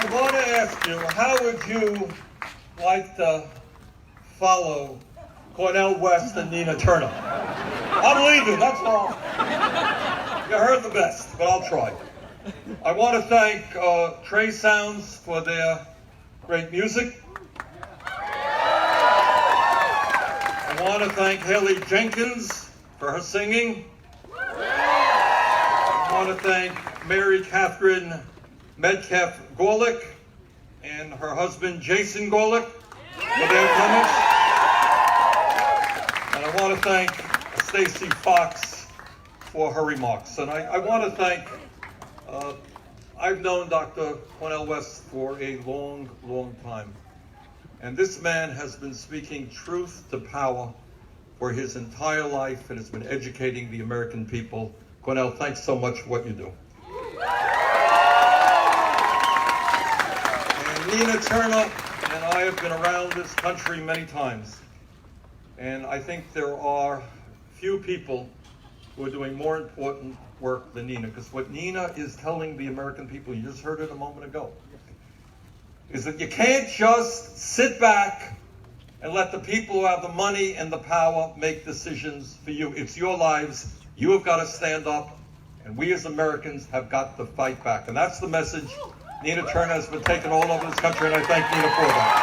I want to ask you, how would you like to follow Cornel West and Nina Turner? I'm leaving, that's all. You heard the best, but I'll try. I want to thank Trey Sounds for their great music. I want to thank Haley Jenkins for her singing. I want to thank Mary Catherine Metcalf Gorlick and her husband Jason Gorlick for their comments. And I want to thank Stacy Fox for her remarks. And I want to thank, I've known Dr. Cornel West for a long, long time. And this man has been speaking truth to power for his entire life and has been educating the American people. Cornel, thanks so much for what you do. And Nina Turner and I have been around this country many times. And I think there are few people who are doing more important work than Nina, because what Nina is telling the American people, you just heard it a moment ago, is that you can't just sit back and let the people who have the money and the power make decisions for you. It's your lives. You have got to stand up, and we as Americans have got to fight back. And that's the message Nina Turner has been taking all over this country, and I thank Nina for that.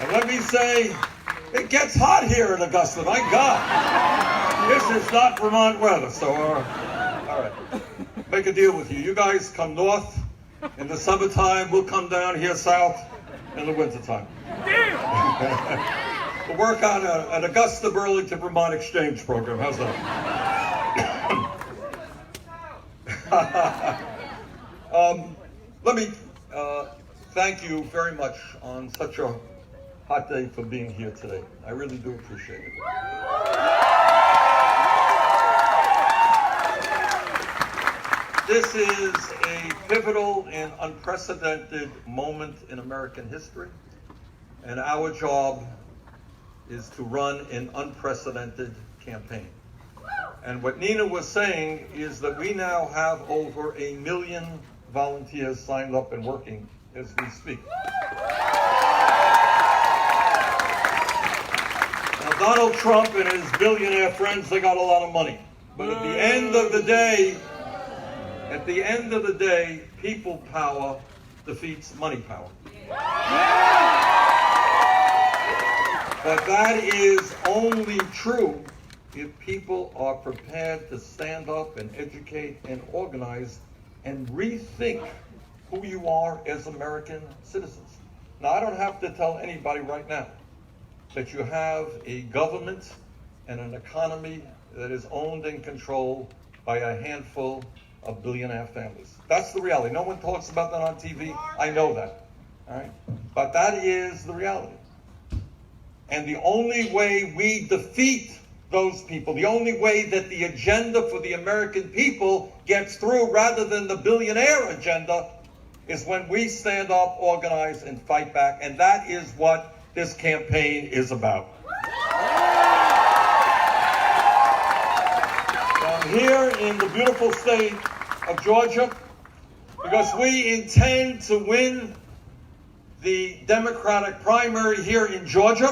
And let me say, it gets hot here in Augusta, my God. This is not Vermont weather, so all right. Make a deal with you. You guys come north in the summertime, we'll come down here south in the wintertime. We'll work on an Augusta, Burlington, Vermont exchange program. How's that? Let me thank you very much on such a hot day for being here today. I really do appreciate it. This is a pivotal and unprecedented moment in American history, and our job is to run an unprecedented campaign. And what Nina was saying is that we now have over 1 million volunteers signed up and working as we speak. Now, Donald Trump and his billionaire friends, they got a lot of money. But at the end of the day, people power defeats money power. But that is only true if people are prepared to stand up and educate and organize and rethink who you are as American citizens. Now, I don't have to tell anybody right now that you have a government and an economy that is owned and controlled by a handful of billionaire families. That's the reality. No one talks about that on TV. I know that. All right? But that is the reality. And the only way we defeat those people, the only way that the agenda for the American people gets through rather than the billionaire agenda is when we stand up, organize, and fight back. And that is what this campaign is about. I'm here in the beautiful state of Georgia because we intend to win the Democratic primary here in Georgia.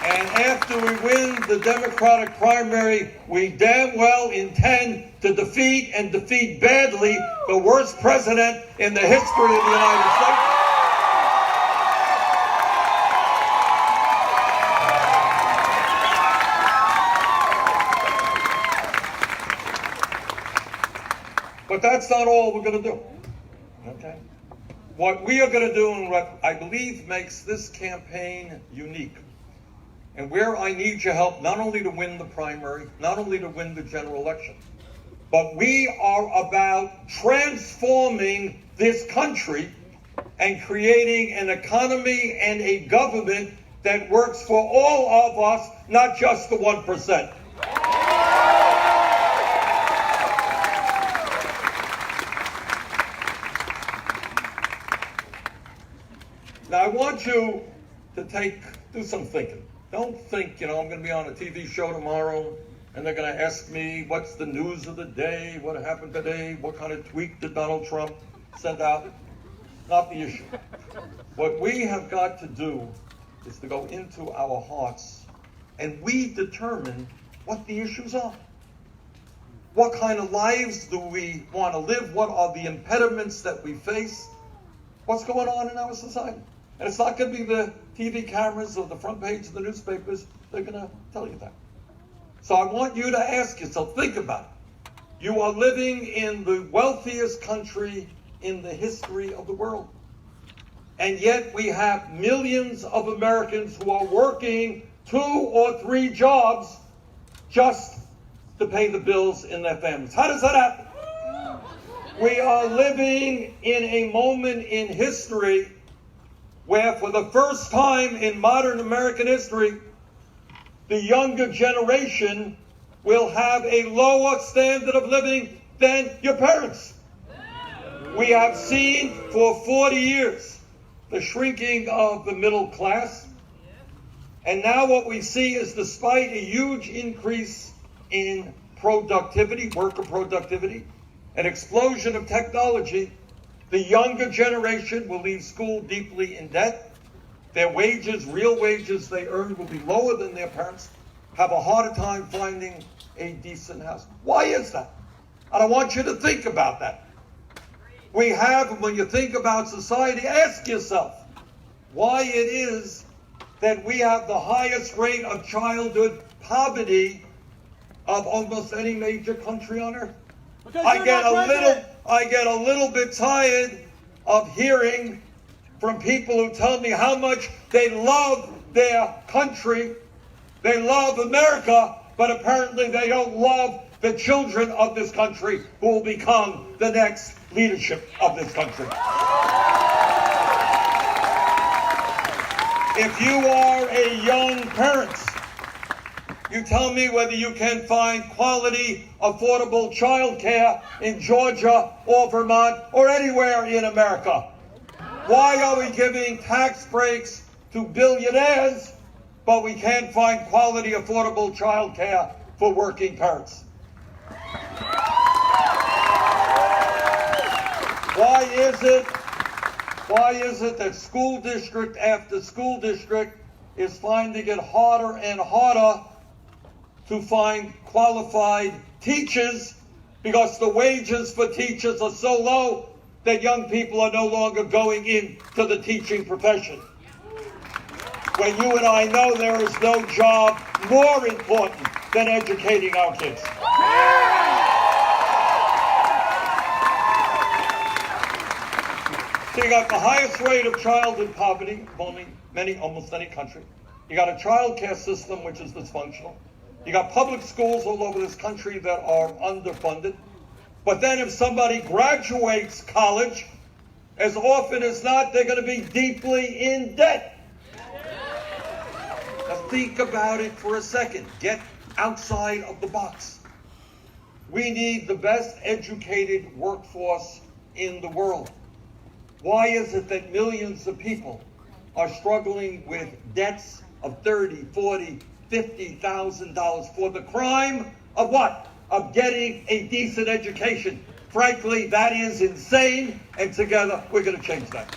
And after we win the Democratic primary, we damn well intend to defeat, and defeat badly, the worst president in the history of the United States. But that's not all we're going to do, okay? What we are going to do, and what I believe makes this campaign unique, and where I need your help, not only to win the primary, not only to win the general election, but we are about transforming this country and creating an economy and a government that works for all of us, not just the 1%. Now, I want you to do some thinking. Don't think, I'm going to be on a TV show tomorrow and they're going to ask me what's the news of the day, what happened today, what kind of tweet did Donald Trump send out. Not the issue. What we have got to do is to go into our hearts and we determine what the issues are. What kind of lives do we want to live? What are the impediments that we face? What's going on in our society? And it's not going to be the TV cameras or the front page of the newspapers. They're going to tell you that. So I want you to ask yourself, think about it. You are living in the wealthiest country in the history of the world. And yet we have millions of Americans who are working 2 or 3 jobs just to pay the bills in their families. How does that happen? We are living in a moment in history where for the first time in modern American history, the younger generation will have a lower standard of living than your parents. We have seen for 40 years the shrinking of the middle class. And now what we see is, despite a huge increase in productivity, worker productivity, an explosion of technology, the younger generation will leave school deeply in debt. Their wages, real wages they earn, will be lower than their parents, have a harder time finding a decent house. Why is that? And I want you to think about that. We have, when you think about society, ask yourself why it is that we have the highest rate of childhood poverty of almost any major country on earth. I get a little bit tired of hearing from people who tell me how much they love their country, they love America, but apparently they don't love the children of this country who will become the next leadership of this country. If you are a young parent, you tell me whether you can find quality, affordable child care in Georgia or Vermont or anywhere in America. Why are we giving tax breaks to billionaires, but we can't find quality, affordable child care for working parents? Why is it that school district after school district is finding it harder and harder to find qualified teachers because the wages for teachers are so low that young people are no longer going into the teaching profession? When you and I know there is no job more important than educating our kids. So you got the highest rate of childhood poverty of almost any country. You got a child care system which is dysfunctional. You got public schools all over this country that are underfunded. But then if somebody graduates college, as often as not, they're going to be deeply in debt. Now think about it for a second. Get outside of the box. We need the best educated workforce in the world. Why is it that millions of people are struggling with debts of $30,000, $40,000, $50,000 for the crime of what? Of getting a decent education? Frankly, that is insane, and together we're going to change that.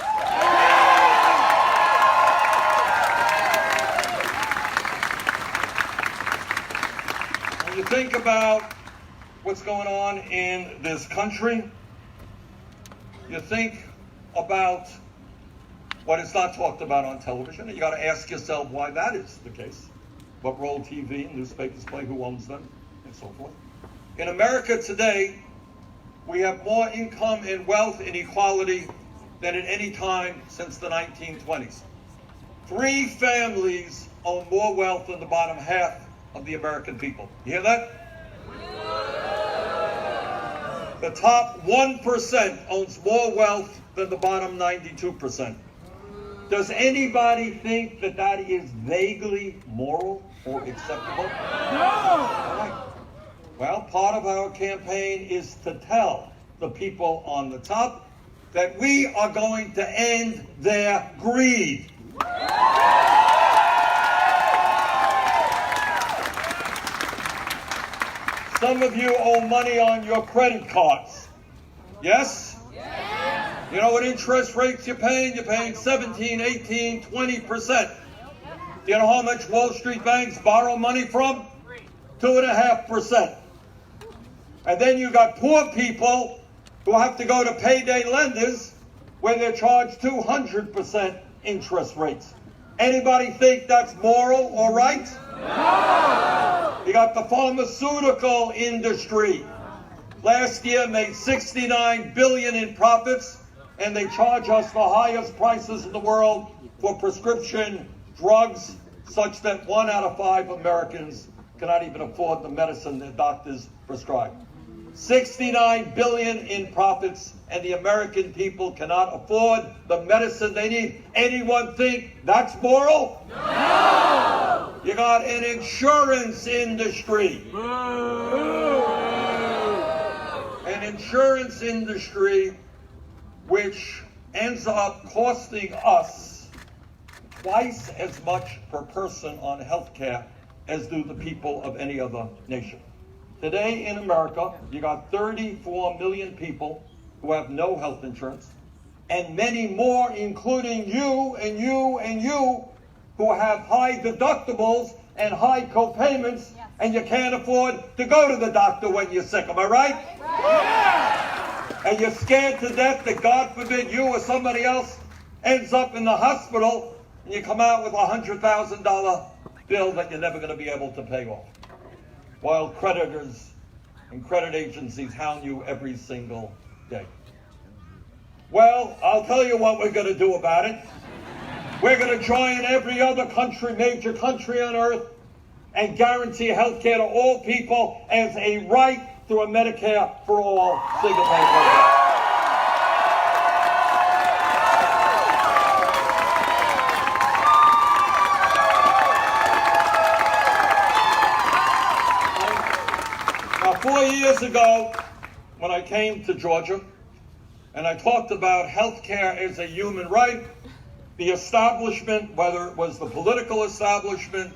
When you think about what's going on in this country, you think about what is not talked about on television, and you got to ask yourself why that is the case. What role TV and newspapers play, who owns them, and so forth. In America today, we have more income and wealth inequality than at any time since the 1920s. 3 families own more wealth than the bottom half of the American people. You hear that? The top 1% owns more wealth than the bottom 92%. Does anybody think that that is vaguely moral or acceptable? No! All right. Well, part of our campaign is to tell the people on the top that we are going to end their greed. Some of you owe money on your credit cards. Yes? You know what interest rates you're paying? You're paying 17, 18, 20%. Do you know how much Wall Street banks borrow money from? 2.5%. And then you got poor people who have to go to payday lenders where they're charged 200% interest rates. Anybody think that's moral or right? No! You got the pharmaceutical industry. Last year made $69 billion in profits, and they charge us the highest prices in the world for prescription drugs, such that 1 out of 5 Americans cannot even afford the medicine their doctors prescribe. $69 billion in profits, and the American people cannot afford the medicine they need. Anyone think that's moral? No! You got an insurance industry. An insurance industry which ends up costing us twice as much per person on health care as do the people of any other nation. Today in America, you got 34 million people who have no health insurance, and many more, including you and you and you, who have high deductibles and high co-payments, and you can't afford to go to the doctor when you're sick. Am I right? Yeah. And you're scared to death that, God forbid, you or somebody else ends up in the hospital, and you come out with a $100,000 bill that you're never going to be able to pay off, while creditors and credit agencies hound you every single day. Well, I'll tell you what we're going to do about it. We're going to join every other country, major country on earth, and guarantee health care to all people as a right through a Medicare for all single payer program. Now, 4 years ago, when I came to Georgia, and I talked about health care as a human right, the establishment, whether it was the political establishment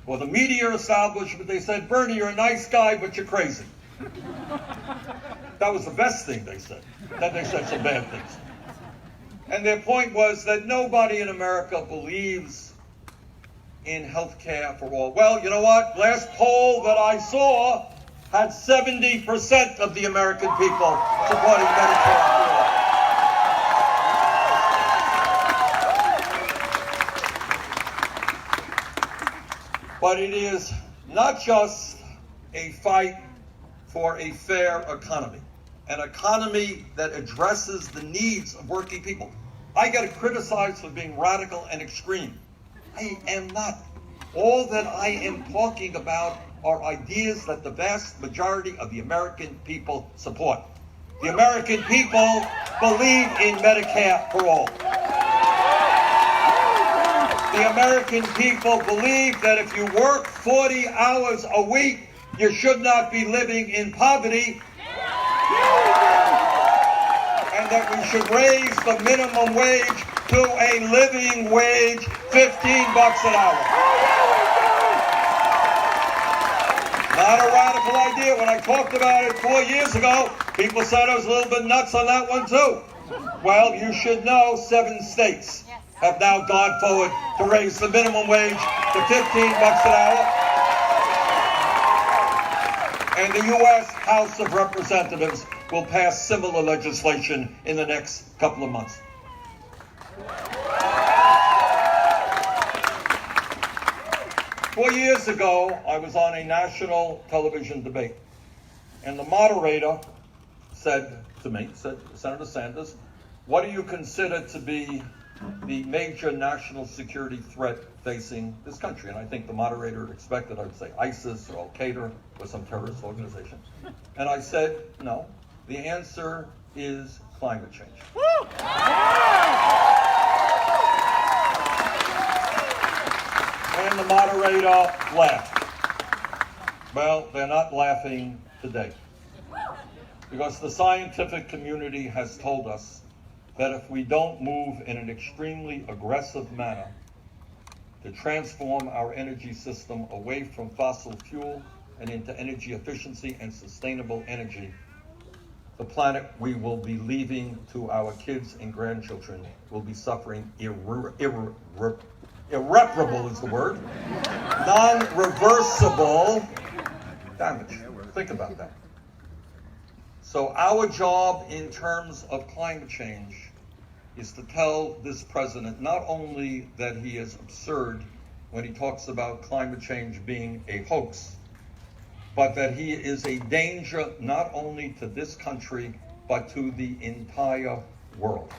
or the media establishment, they said, Bernie, you're a nice guy, but you're crazy. That was the best thing they said. Then they said some bad things. And their point was that nobody in America believes in health care for all. Well, you know what? Last poll that I saw had 70% of the American people supporting Medicare for all. But it is not just a fight for a fair economy, an economy that addresses the needs of working people. I get criticized for being radical and extreme. I am not. All that I am talking about are ideas that the vast majority of the American people support. The American people believe in Medicare for all. The American people believe that if you work 40 hours a week, you should not be living in poverty, and that we should raise the minimum wage to a living wage, $15 an hour. Not a radical idea. When I talked about it 4 years ago, people said I was a little bit nuts on that one too. Well, you should know 7 states have now gone forward to raise the minimum wage to $15 an hour. And the U.S. House of Representatives will pass similar legislation in the next couple of months. Four years ago, I was on a national television debate, and the moderator said to me, Senator Sanders, what do you consider to be the major national security threat facing this country? And I think the moderator expected I would say ISIS or Al-Qaeda or some terrorist organization. And I said, no, the answer is climate change. Woo! And the moderator laughed. Well, they're not laughing today, because the scientific community has told us that if we don't move in an extremely aggressive manner to transform our energy system away from fossil fuel and into energy efficiency and sustainable energy, the planet we will be leaving to our kids and grandchildren will be suffering irreparable is the word, non-reversible damage. Think about that. So our job in terms of climate change is to tell this president not only that he is absurd when he talks about climate change being a hoax, but that he is a danger not only to this country, but to the entire world.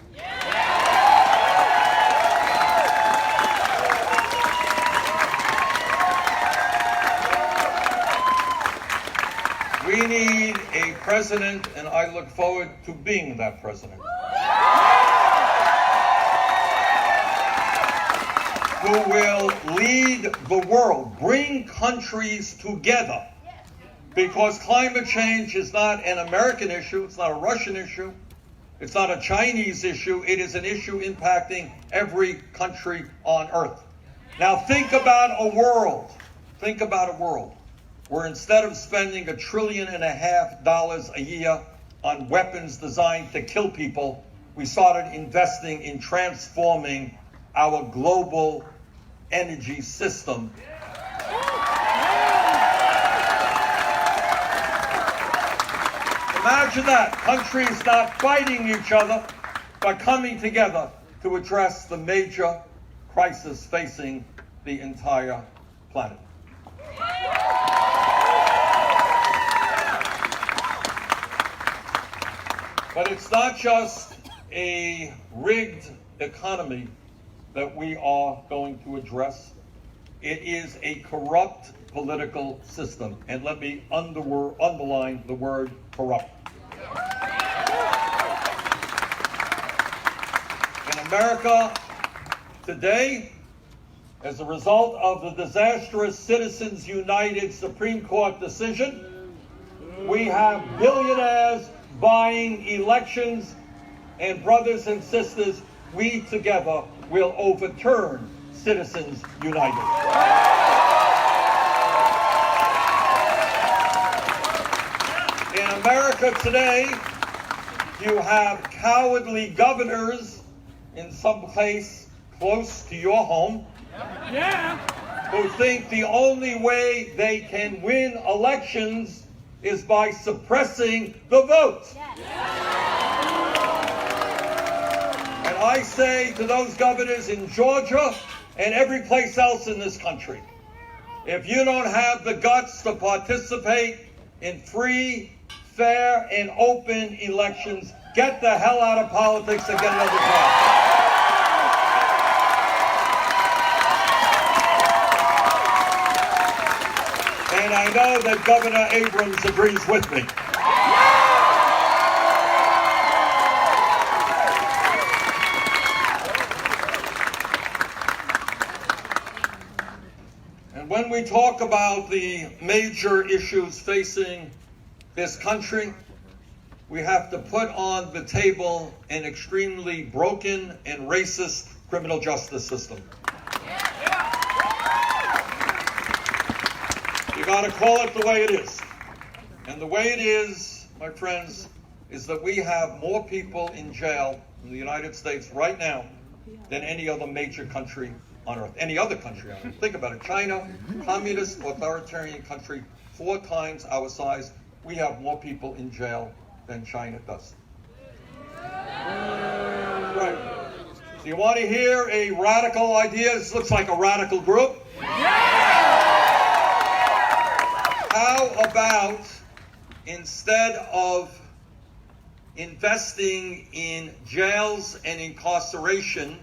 We need a president, and I look forward to being that president, who will lead the world, bring countries together, because climate change is not an American issue, it's not a Russian issue, it's not a Chinese issue, it is an issue impacting every country on earth. Now think about a world where instead of spending $1.5 trillion a year on weapons designed to kill people, we started investing in transforming our global energy system. Imagine that, countries not fighting each other, but coming together to address the major crisis facing the entire planet. But it's not just a rigged economy that we are going to address. It is a corrupt political system. And let me underline the word corrupt. In America today, as a result of the disastrous Citizens United Supreme Court decision, we have billionaires buying elections, and brothers and sisters, we together will overturn Citizens United. In America today, you have cowardly governors in some place close to your home who think the only way they can win elections is by suppressing the vote. And I say to those governors in Georgia and every place else in this country, if you don't have the guts to participate in free, fair, and open elections, get the hell out of politics and get another job. And I know that Governor Abrams agrees with me. And when we talk about the major issues facing this country, we have to put on the table an extremely broken and racist criminal justice system. You got to call it the way it is. And the way it is, my friends, is that we have more people in jail in the United States right now than any other major country on earth. Any other country on earth. Think about it. China, communist, authoritarian country, 4 times our size. We have more people in jail than China does. Right. So you want to hear a radical idea? This looks like a radical group. How about, instead of investing in jails and incarceration,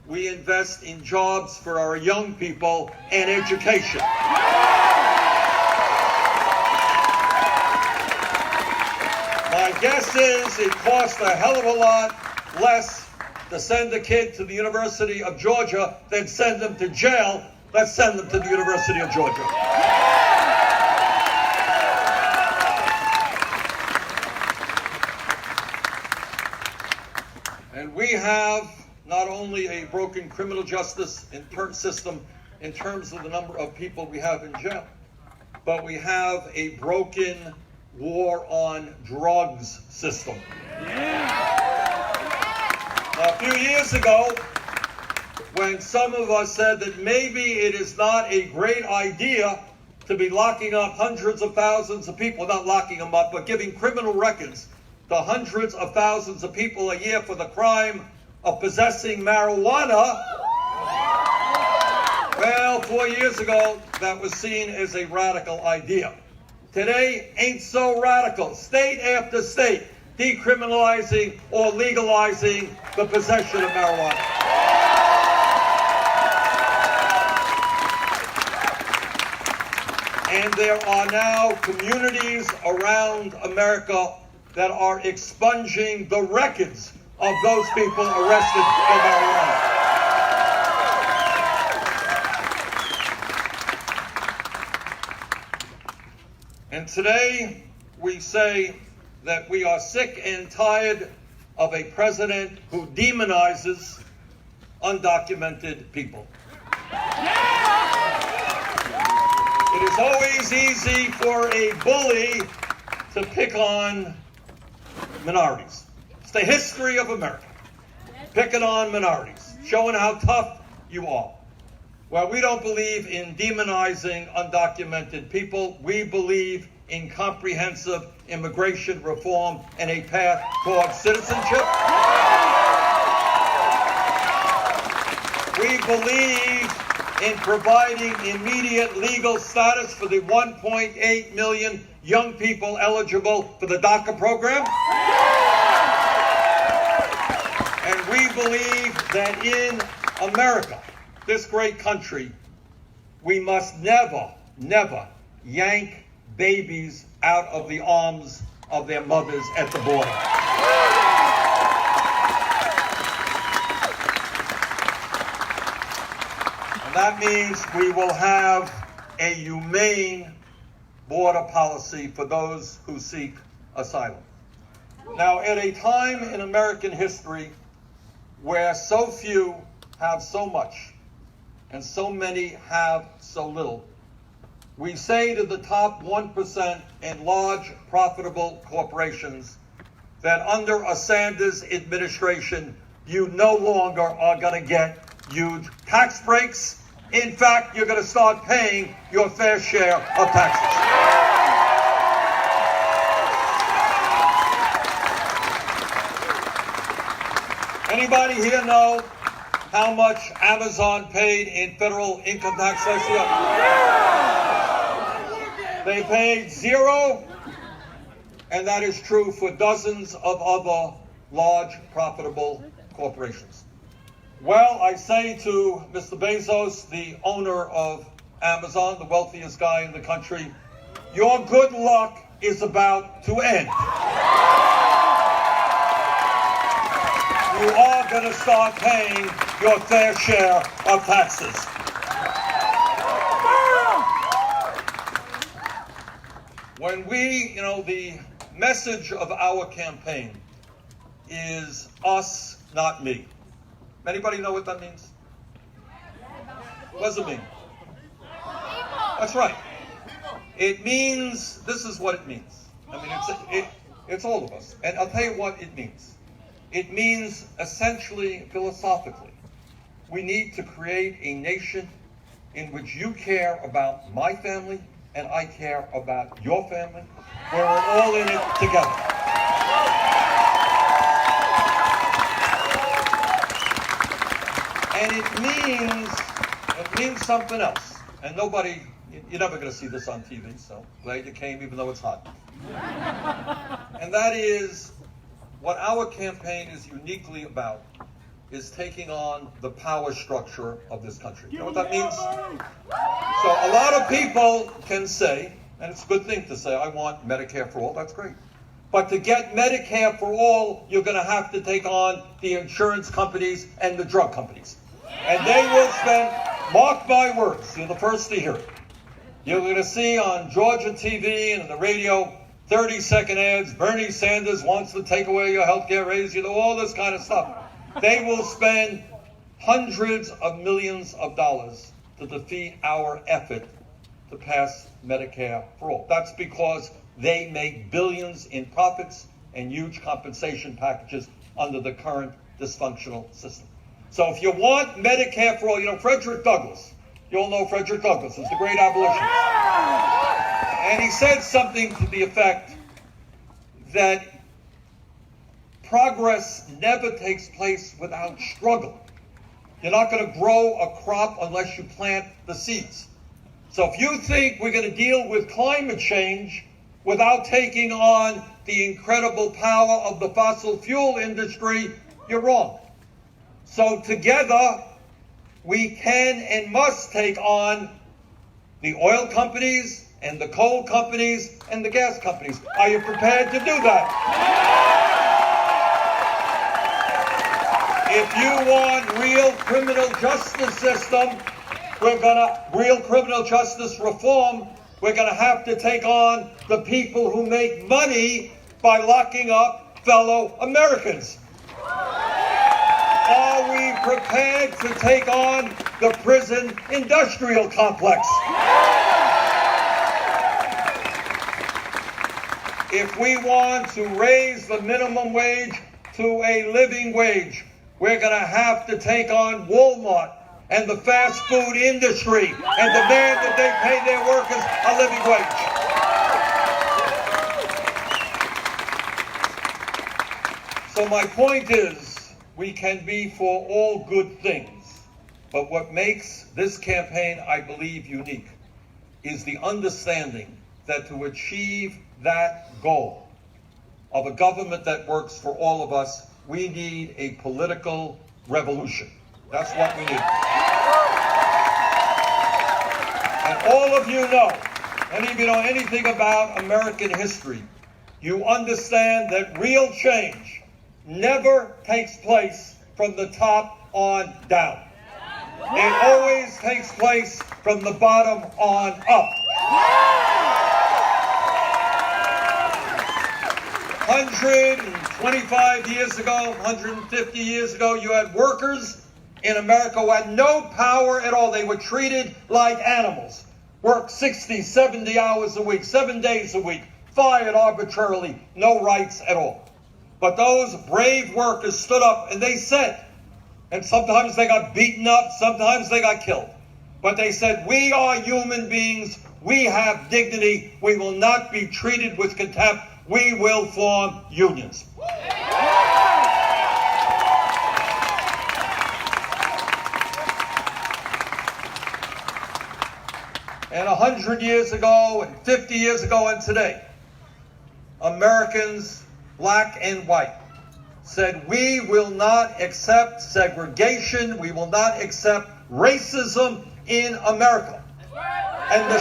we invest in jobs for our young people and education? My guess is it costs a hell of a lot less to send a kid to the University of Georgia than send them to jail. Let's send them to the University of Georgia. And we have not only a broken criminal justice system in terms of the number of people we have in jail, but we have a broken war on drugs system. A few years ago, when some of us said that maybe it is not a great idea to be locking up hundreds of thousands of people, not locking them up, but giving criminal records to hundreds of thousands of people a year for the crime of possessing marijuana. Well, 4 years ago, that was seen as a radical idea. Today, ain't so radical. State after state decriminalizing or legalizing the possession of marijuana. And there are now communities around America that are expunging the records of those people arrested for marijuana. And today we say that we are sick and tired of a president who demonizes undocumented people. It is always easy for a bully to pick on minorities. It's the history of America. Picking on minorities, showing how tough you are. Well, we don't believe in demonizing undocumented people. We believe in comprehensive immigration reform and a path towards citizenship. We believe in providing immediate legal status for the 1.8 million young people eligible for the DACA program. And we believe that in America, this great country, we must never, never yank babies out of the arms of their mothers at the border. And that means we will have a humane border policy for those who seek asylum. Now, at a time in American history where so few have so much and so many have so little, we say to the top 1% and large profitable corporations that under a Sanders administration, you no longer are going to get huge tax breaks. In fact, you're going to start paying your fair share of taxes. Anybody here know how much Amazon paid in federal income tax last year? They paid zero, and that is true for dozens of other large profitable corporations. Well, I say to Mr. Bezos, the owner of Amazon, the wealthiest guy in the country, your good luck is about to end. You are going to start paying your fair share of taxes. When we, the message of our campaign is us, not me. Anybody know what that means? What does it mean? That's right. It means, this is what it means. It's all of us. And I'll tell you what it means. It means essentially, philosophically, we need to create a nation in which you care about my family and I care about your family, where we're all in it together. And it means something else. And nobody, you're never going to see this on TV, so glad you came even though it's hot. And that is, what our campaign is uniquely about is taking on the power structure of this country. You know what that means? So a lot of people can say, and it's a good thing to say, I want Medicare for all, that's great. But to get Medicare for all, you're going to have to take on the insurance companies and the drug companies. And they will spend, mark my words, you're the first to hear it. You're going to see on Georgia TV and the radio 30-second ads, Bernie Sanders wants to take away your health care raise, all this kind of stuff. They will spend hundreds of millions of dollars to defeat our effort to pass Medicare for all. That's because they make billions in profits and huge compensation packages under the current dysfunctional system. So if you want Medicare for all, Frederick Douglass, you all know Frederick Douglass is the great abolitionist. And he said something to the effect that progress never takes place without struggle. You're not going to grow a crop unless you plant the seeds. So if you think we're going to deal with climate change without taking on the incredible power of the fossil fuel industry, you're wrong. So together, we can and must take on the oil companies and the coal companies and the gas companies. Are you prepared to do that? If you want real criminal justice system, real criminal justice reform, we're going to have to take on the people who make money by locking up fellow Americans. Are we prepared to take on the prison industrial complex? If we want to raise the minimum wage to a living wage, we're going to have to take on Walmart and the fast food industry and demand that they pay their workers a living wage. So my point is, we can be for all good things, but what makes this campaign, I believe, unique is the understanding that to achieve that goal of a government that works for all of us, we need a political revolution. That's what we need. And all of you know, any of you know anything about American history, you understand that real change never takes place from the top on down. It always takes place from the bottom on up. 125 years ago, 150 years ago, you had workers in America who had no power at all. They were treated like animals. Worked 60, 70 hours a week, 7 days a week, fired arbitrarily, no rights at all. But those brave workers stood up and they said, and sometimes they got beaten up, sometimes they got killed. But they said, we are human beings, we have dignity, we will not be treated with contempt, we will form unions. And 100 years ago, and 50 years ago, and today, Americans, black and white, said we will not accept segregation, we will not accept racism in America. And the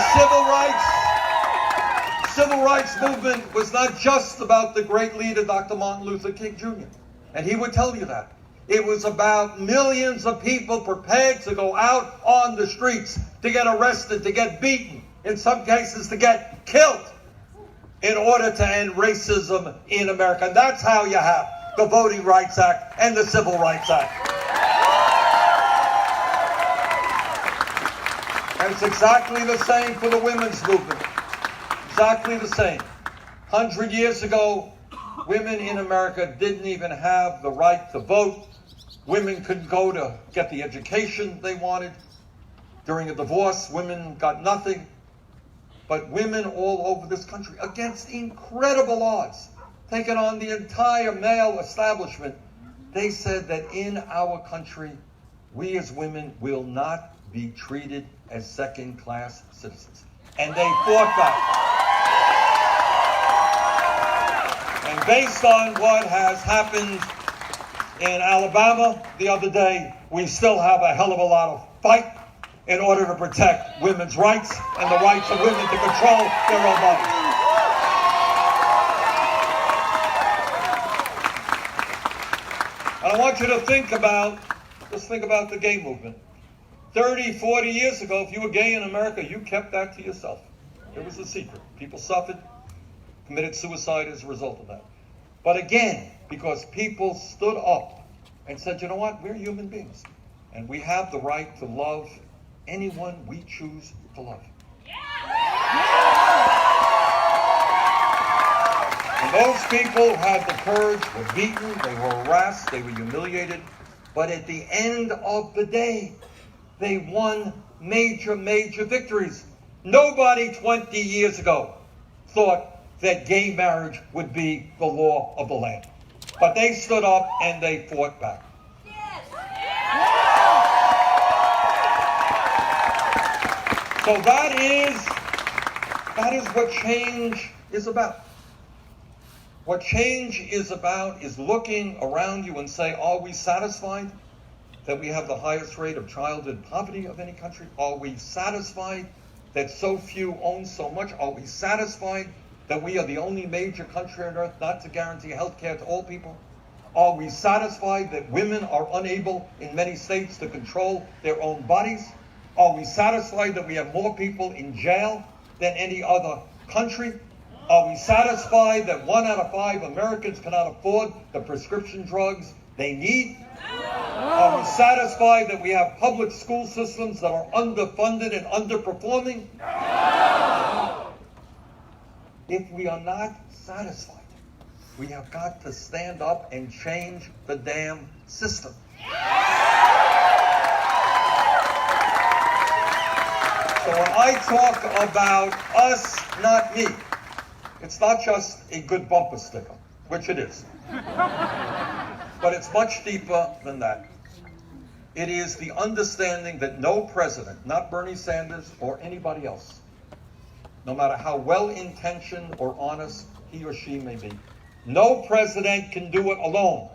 civil rights movement was not just about the great leader, Dr. Martin Luther King Jr., and he would tell you that. It was about millions of people prepared to go out on the streets, to get arrested, to get beaten, in some cases to get killed, in order to end racism in America. And that's how you have the Voting Rights Act and the Civil Rights Act. And it's exactly the same for the women's movement. Exactly the same. 100 years ago, women in America didn't even have the right to vote. Women couldn't go to get the education they wanted. During a divorce, women got nothing. But women all over this country, against incredible odds, taking on the entire male establishment, they said that in our country, we as women will not be treated as second-class citizens. And they fought back. And based on what has happened in Alabama the other day, we still have a hell of a lot of fight in order to protect women's rights and the rights of women to control their own bodies. And I want you to think about the gay movement. 30, 40 years ago, if you were gay in America, you kept that to yourself. It was a secret. People suffered, committed suicide as a result of that. But again, because people stood up and said, you know what, we're human beings. And we have the right to love anyone we choose to love. Those people who had the courage were beaten, they were harassed, they were humiliated. But at the end of the day, they won major, major victories. Nobody 20 years ago thought that gay marriage would be the law of the land. But they stood up and they fought back. So that is what change is about. What change is about is looking around you and say, are we satisfied that we have the highest rate of childhood poverty of any country? Are we satisfied that so few own so much? Are we satisfied that we are the only major country on earth not to guarantee health care to all people? Are we satisfied that women are unable in many states to control their own bodies? Are we satisfied that we have more people in jail than any other country? Are we satisfied that 1 out of 5 Americans cannot afford the prescription drugs they need? Are we satisfied that we have public school systems that are underfunded and underperforming? If we are not satisfied, we have got to stand up and change the damn system. So when I talk about us, not me, it's not just a good bumper sticker, which it is. But it's much deeper than that. It is the understanding that no president, not Bernie Sanders or anybody else, no matter how well-intentioned or honest he or she may be, no president can do it alone,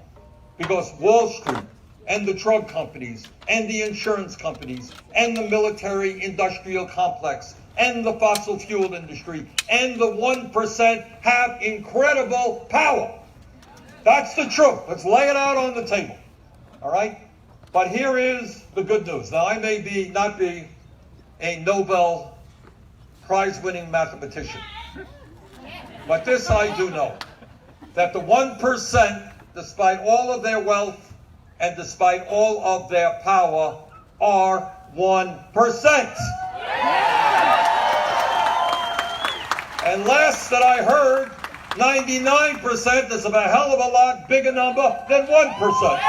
because Wall Street and the drug companies and the insurance companies and the military-industrial complex and the fossil fuel industry and the 1% have incredible power. That's the truth. Let's lay it out on the table. All right? But here is the good news. Now, I may not be a Nobel Prize-winning mathematician, but this I do know, that the 1%, despite all of their wealth and despite all of their power, are 1%. And last that I heard, 99% is of a hell of a lot bigger number than 1%.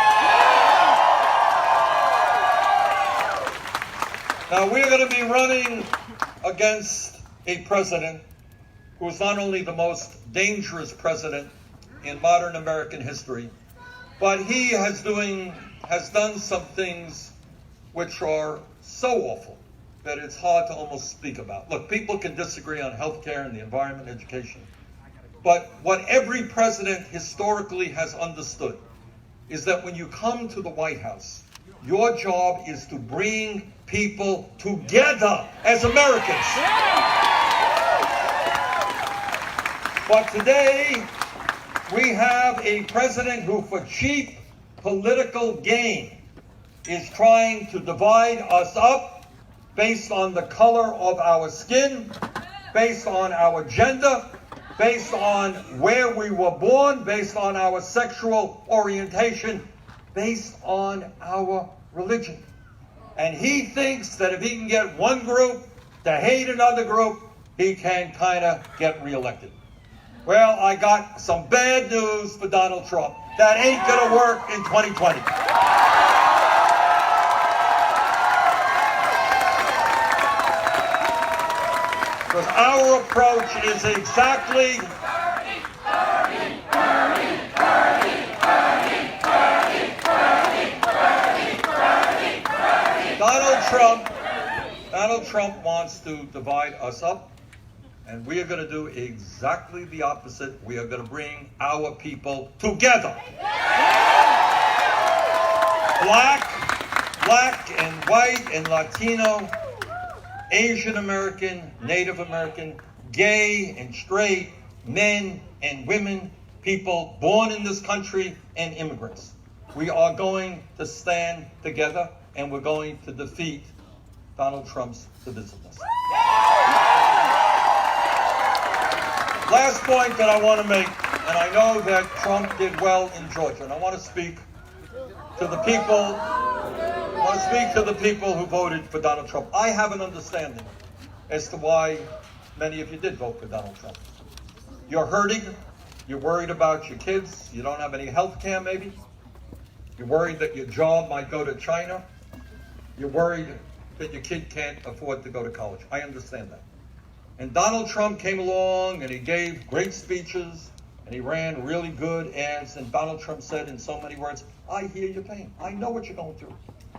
Now, we're going to be running against a president who is not only the most dangerous president in modern American history, but he has done some things which are so awful that it's hard to almost speak about. Look, people can disagree on health care and the environment, education. But what every president historically has understood is that when you come to the White House, your job is to bring people together as Americans. But today, we have a president who, for cheap political gain, is trying to divide us up based on the color of our skin, based on our gender, based on where we were born, based on our sexual orientation, based on our religion. And he thinks that if he can get one group to hate another group, he can kind of get reelected. Well, I got some bad news for Donald Trump. That ain't going to work in 2020. Because our approach is exactly Donald Trump wants to divide us up, and we are going to do exactly the opposite. We are going to bring our people together. Black and white and Latino, Asian American, Native American, gay and straight, men and women, people born in this country, and immigrants. We are going to stand together, and we're going to defeat Donald Trump's divisiveness. Last point that I want to make, and I know that Trump did well in Georgia, and I want to speak to the people. I want to speak to the people who voted for Donald Trump. I have an understanding as to why many of you did vote for Donald Trump. You're hurting. You're worried about your kids. You don't have any health care, maybe. You're worried that your job might go to China. You're worried that your kid can't afford to go to college. I understand that. And Donald Trump came along and he gave great speeches and he ran really good ads. And Donald Trump said in so many words, I hear your pain. I know what you're going through.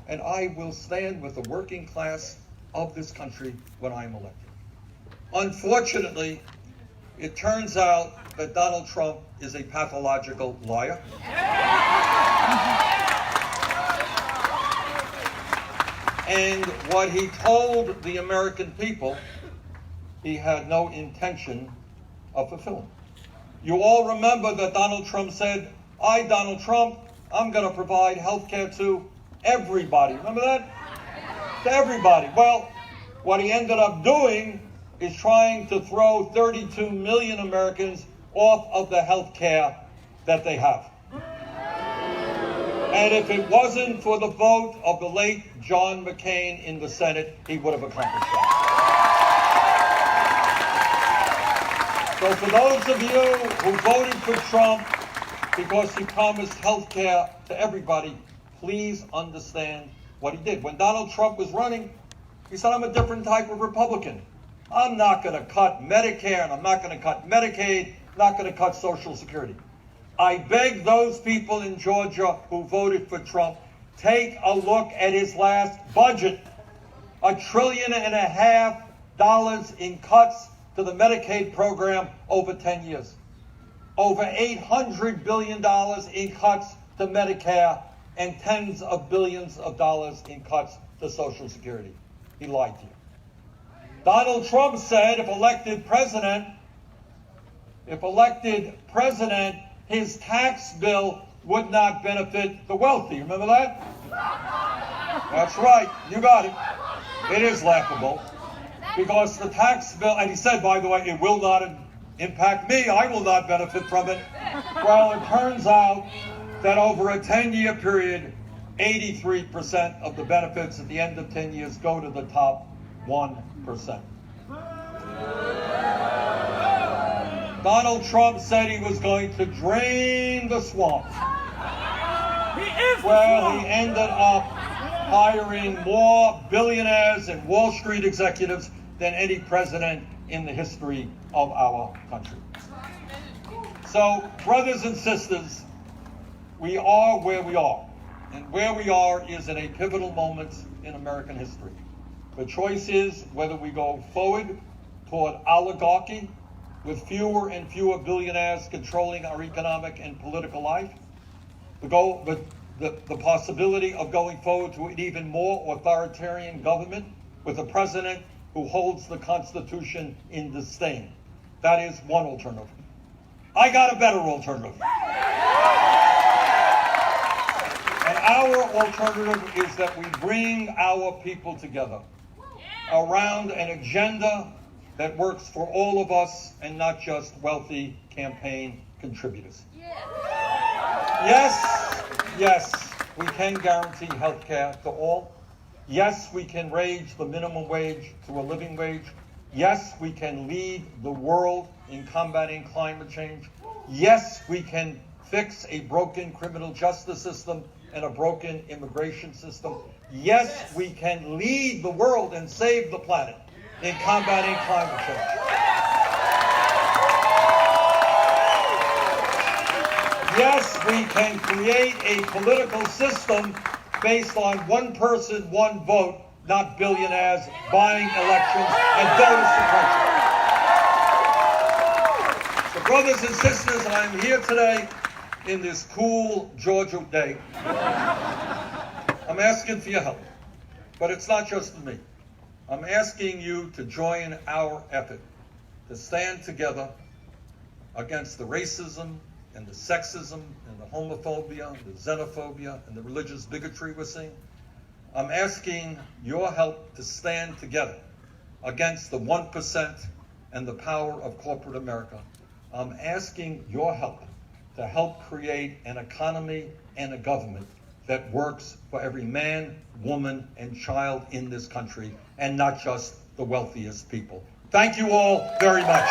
And I will stand with the working class of this country when I am elected. Unfortunately, it turns out that Donald Trump is a pathological liar. And what he told the American people, he had no intention of fulfilling. You all remember that Donald Trump said, I, Donald Trump, I'm going to provide health care to everybody. Remember that? To everybody. Well, what he ended up doing is trying to throw 32 million Americans off of the health care that they have. And if it wasn't for the vote of the late John McCain in the Senate, he would have accomplished that. So for those of you who voted for Trump because he promised health care to everybody, please understand what he did. When Donald Trump was running, he said, I'm a different type of Republican. I'm not going to cut Medicare, and I'm not going to cut Medicaid, not going to cut Social Security. I beg those people in Georgia who voted for Trump, take a look at his last budget. $1.5 trillion in cuts to the Medicaid program over 10 years. Over $800 billion in cuts to Medicare and tens of billions of dollars in cuts to Social Security. He lied to you. Donald Trump said if elected president, his tax bill would not benefit the wealthy. Remember that? That's right. You got it. It is laughable. Because the tax bill, and he said, by the way, it will not impact me. I will not benefit from it. Well, it turns out that over a 10-year period, 83% of the benefits at the end of 10 years go to the top 1%. Donald Trump said he was going to drain the swamp. Well, he ended up hiring more billionaires and Wall Street executives than any president in the history of our country. So, brothers and sisters, we are where we are. And where we are is in a pivotal moment in American history. The choice is whether we go forward toward oligarchy with fewer and fewer billionaires controlling our economic and political life, the possibility of going forward to an even more authoritarian government with a president who holds the Constitution in disdain. That is one alternative. I got a better alternative. And our alternative is that we bring our people together around an agenda that works for all of us and not just wealthy campaign contributors. Yes, we can guarantee health care to all. Yes, we can raise the minimum wage to a living wage. Yes, we can lead the world in combating climate change. Yes, we can fix a broken criminal justice system and a broken immigration system. Yes, we can lead the world and save the planet in combating climate change. Yes, we can create a political system based on one person, one vote, not billionaires buying elections and voter suppression. So brothers and sisters, I'm here today in this cool Georgia day. I'm asking for your help, but it's not just for me. I'm asking you to join our effort to stand together against the racism and the sexism and the homophobia, the xenophobia, and the religious bigotry we're seeing. I'm asking your help to stand together against the 1% and the power of corporate America. I'm asking your help to help create an economy and a government that works for every man, woman, and child in this country, and not just the wealthiest people. Thank you all very much.